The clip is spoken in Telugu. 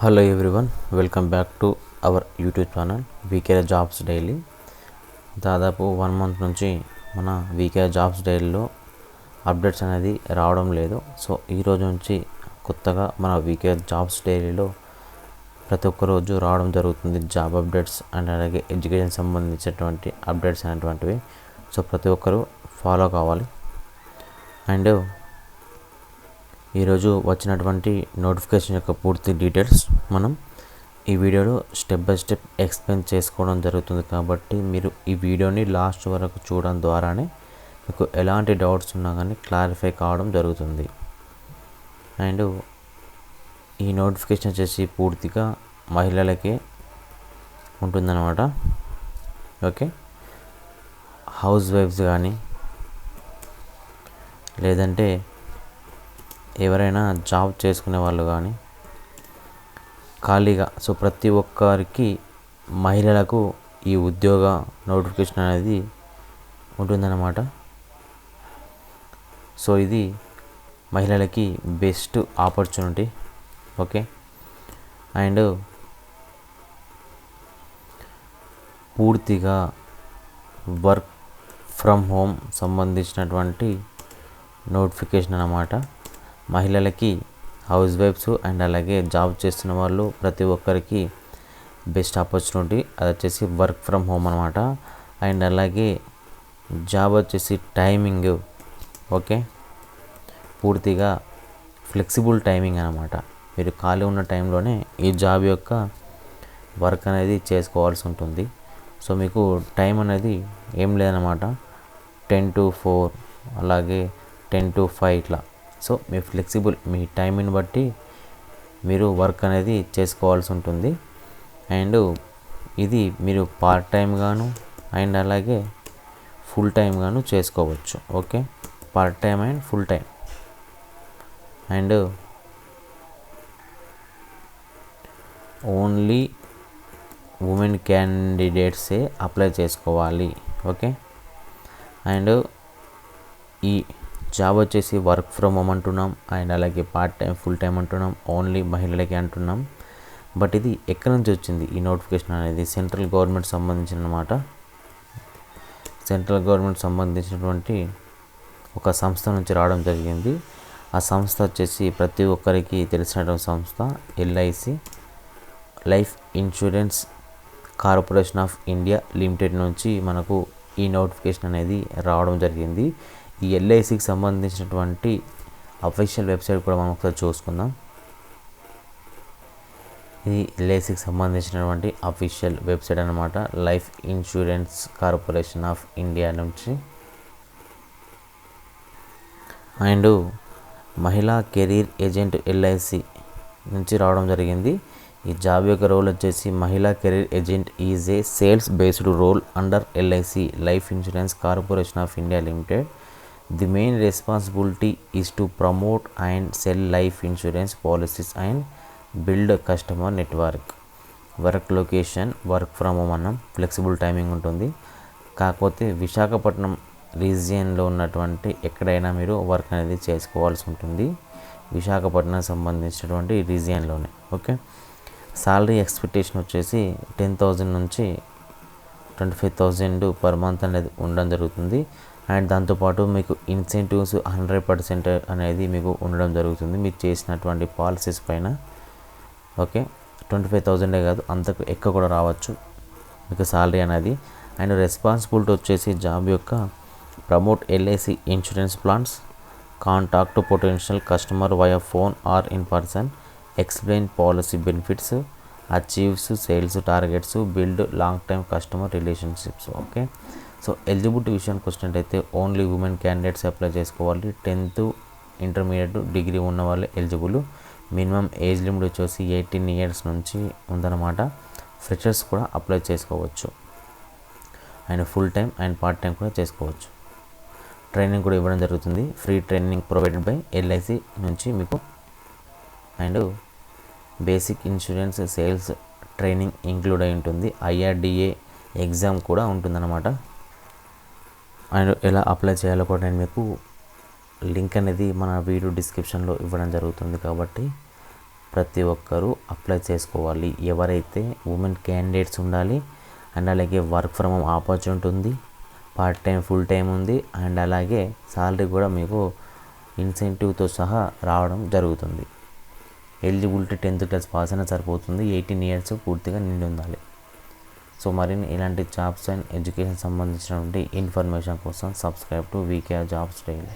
Hello everyone, welcome back to our YouTube channel VK jobs daily. దాదాపు 1 మంత్ నుంచి మన వీకే జాబ్స్ డైలీలో అప్డేట్స్ అనేది రావడం లేదు. సో ఈరోజు నుంచి కొత్తగా మన వీకే జాబ్స్ డైలీలో ప్రతి ఒక్క రోజు రావడం జరుగుతుంది జాబ్ అప్డేట్స్ అండ్ అలాగే ఎడ్యుకేషన్ సంబంధించినటువంటి అప్డేట్స్ అనేటువంటివి. సో ప్రతి ఒక్కరూ ఫాలో కావాలి. అండ్ ఈరోజు వచ్చినటువంటి నోటిఫికేషన్ యొక్క పూర్తి డీటెయిల్స్ మనం ఈ వీడియోలో స్టెప్ బై స్టెప్ ఎక్స్ప్లెయిన్ చేసుకోవడం జరుగుతుంది. కాబట్టి మీరు ఈ వీడియోని లాస్ట్ వరకు చూడడం ద్వారానే మీకు ఎలాంటి డౌట్స్ ఉన్నా కానీ క్లారిఫై కావడం జరుగుతుంది. అండ్ ఈ నోటిఫికేషన్ వచ్చేసి పూర్తిగా మహిళలకే ఉంటుందన్నమాట. ఓకే, హౌస్ వైఫ్స్ కానీ లేదంటే ఎవరైనా జాబ్ చేసుకునే వాళ్ళు కానీ ఖాళీగా, సో ప్రతి ఒక్కరికి మహిళలకు ఈ ఉద్యోగ నోటిఫికేషన్ అనేది ఉంటుందన్నమాట. సో ఇది మహిళలకి బెస్ట్ ఆపర్చునిటీ. ఓకే, అండ్ పూర్తిగా వర్క్ ఫ్రమ్ హోమ్ సంబంధించినటువంటి నోటిఫికేషన్ అన్నమాట. మహిళలకి, హౌస్ వైఫ్స్ అండ్ అలాగే జాబ్ చేస్తున్న వాళ్ళు ప్రతి ఒక్కరికి బెస్ట్ ఆపర్చునిటీ. అది వచ్చేసి వర్క్ ఫ్రమ్ హోమ్ అనమాట. అండ్ అలాగే జాబ్ వచ్చేసి టైమింగ్, ఓకే, పూర్తిగా ఫ్లెక్సిబుల్ టైమింగ్ అనమాట. మీరు ఖాళీ ఉన్న టైంలోనే ఈ జాబ్ యొక్క వర్క్ అనేది చేసుకోవాల్సి ఉంటుంది. సో మీకు టైం అనేది ఏం లేదనమాట. 10 to 4 అలాగే 10 to 5 ఇట్లా. సో మీ ఫ్లెక్సిబుల్, మీ టైంని బట్టి మీరు వర్క్ అనేది చేసుకోవాల్సి ఉంటుంది. అండ్ ఇది మీరు పార్ట్ టైం గాను అండ్ అలాగే ఫుల్ టైం గాను చేసుకోవచ్చు. Okay, part time and full time. And only women క్యాండిడేట్సే అప్లై చేసుకోవాలి. ఓకే, అండ్ ఈ జాబ్ వచ్చేసి వర్క్ ఫ్రమ్ హోమ్ అంటున్నాం అండ్ అలాగే పార్ట్ టైం, ఫుల్ టైం అంటున్నాం, ఓన్లీ మహిళలకి అంటున్నాం. బట్ ఇది ఎక్కడి నుంచి వచ్చింది ఈ నోటిఫికేషన్ అనేది? సెంట్రల్ గవర్నమెంట్ సంబంధించిన అన్నమాట. సెంట్రల్ గవర్నమెంట్ సంబంధించినటువంటి ఒక సంస్థ నుంచి రావడం జరిగింది. ఆ సంస్థ వచ్చేసి ప్రతి ఒక్కరికి తెలిసినటువంటి సంస్థ LIC, life insurance corporation of India limited నుంచి మనకు ఈ నోటిఫికేషన్ అనేది రావడం జరిగింది. ఈ ఎల్ఐసికి సంబంధించినటువంటి అఫీషియల్ వెబ్సైట్ కూడా మనం ఒకసారి చూసుకుందాం. ఇది ఎల్ఐసికి సంబంధించినటువంటి అఫీషియల్ వెబ్సైట్ అన్నమాట, life insurance corporation of India నుంచి. And Mahila career agent LIC నుంచి రావడం జరిగింది. ఈ జాబ్ యొక్క రోల్ వచ్చేసి Mahila career agent is a sales based role under LIC life insurance corporation of India limited. The main responsibility is to promote and sell life insurance policies and build a customer network. Work location work from home అన్నాం, ఫ్లెక్సిబుల్ టైమింగ్ ఉంటుంది. కాకపోతే విశాఖపట్నం రీజియన్లో ఉన్నటువంటి ఎక్కడైనా మీరు వర్క్ అనేది చేసుకోవాల్సి ఉంటుంది, విశాఖపట్నం సంబంధించినటువంటి రీజియన్లోనే. ఓకే, సాలరీ ఎక్స్పెక్టేషన్ వచ్చేసి 10,000 నుంచి 25,000 పర్ మంత్ అనేది ఉండడం జరుగుతుంది. అండ్ దాంతోపాటు మీకు ఇన్సెంటివ్స్ 100% అనేది మీకు ఉండడం జరుగుతుంది మీరు చేసినటువంటి పాలసీస్ పైన. ఓకే, 25,000 కాదు, అంతకు ఎక్కువ కూడా రావచ్చు మీకు సాలరీ అనేది. అండ్ రెస్పాన్సిబిలిటీ వచ్చేసి జాబ్ యొక్క promote LIC insurance plans, contact potential customer via phone are in person, explain policy benefits, achieves sales targets, build long time customer relationships. Okay, so eligibility విషయానికి వచ్చినట్టయితే ఓన్లీ ఉమెన్ క్యాండిడేట్స్ అప్లై చేసుకోవాలి. 10th ఇంటర్మీడియట్ డిగ్రీ ఉన్న వాళ్ళు ఎలిజిబుల్. మినిమం ఏజ్ లిమిట్ వచ్చేసి 18 years నుంచి ఉందన్నమాట. ఫ్రెషర్స్ కూడా అప్లై చేసుకోవచ్చు. And full time and part time కూడా చేసుకోవచ్చు. ట్రైనింగ్ కూడా ఇవ్వడం జరుగుతుంది, free training provided by LIC నుంచి మీకు. And basic insurance sales training include అయి ఉంటుంది. IRDA ఎగ్జామ్ కూడా ఉంటుందన్నమాట. అండ్ ఎలా అప్లై చేయాలో కూడా నేను మీకు లింక్ అనేది మన వీడియో డిస్క్రిప్షన్లో ఇవ్వడం జరుగుతుంది. కాబట్టి ప్రతి ఒక్కరూ అప్లై చేసుకోవాలి. ఎవరైతే ఉమెన్ క్యాండిడేట్స్ ఉండాలి. అండ్ అలాగే వర్క్ ఫ్రమ్ హోమ్ ఆపర్చునిటీ ఉంది, పార్ట్ టైం ఫుల్ టైం ఉంది. అండ్ అలాగే సాలరీ కూడా మీకు ఇన్సెంటివ్తో సహా రావడం జరుగుతుంది. ఎలిజిబిలిటీ 10th క్లాస్ పాస్ అయినా సరిపోతుంది. 18 ఇయర్స్ పూర్తిగా నిండి ఉండాలి. సో మరిన్ని ఇలాంటి జాబ్స్ అండ్ ఎడ్యుకేషన్ సంబంధించినటువంటి ఇన్ఫర్మేషన్ కోసం subscribe to VK jobs daily.